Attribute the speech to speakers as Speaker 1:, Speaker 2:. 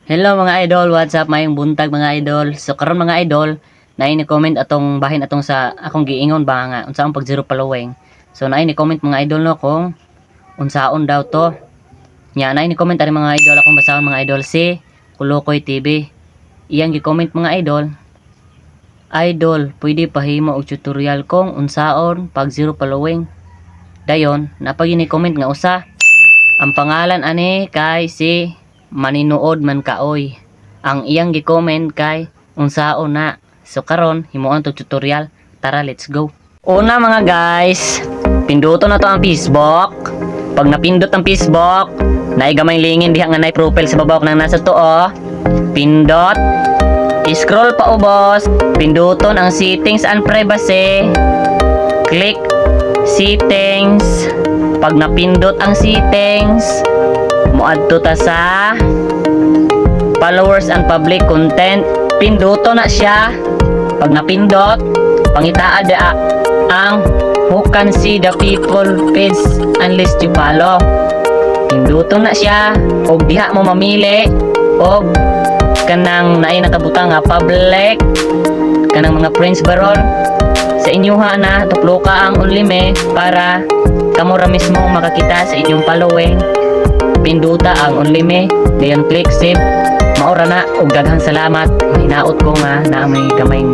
Speaker 1: Hello mga idol, what's up mayong buntag mga idol. So karon mga idol, naay ni comment atong bahin atong sa akong giingon ba nga unsaon pag zero following. So naay ni comment mga idol no kung unsaon daw to. Nya naay ni comment ari mga idol akong basahon mga idol si Kulukoy TV. Iyang gi-comment mga idol. Idol, pwede pahimo og tutorial kung unsaon pag zero following. Dayon, napagi ni comment nga usa. Ang pangalan ani kay si Maninuod Man Kaoy. Ang iyang gi-comment kay unsaon na. So karon himuon tog tutorial. Tara, let's go. Una mga guys, pinduton na to ang Facebook. Pag napindot ang Facebook, naay gamay lingin diha nga naay profile sa babaw nang nasa tuo. Pindot. I-scroll pa ubos. Pinduton ang settings and privacy. Click settings. Pag napindot ang settings, muadto ta sa followers and public content. Pinduto na siya. Pag napindot, pangitaa da ang who can see the people page and list you follow. Pinduto na siya. Og diha mo mamili og kanang naay nakabutang nga public, kanang mga friends baron sa inyuha na tuklo ka ang unlime para kamo ra mismo makakita sa inyong following. Pinduta ang unlime, dayon click save. Maura na og daghang salamat. Hinaot ko nga na may gamayng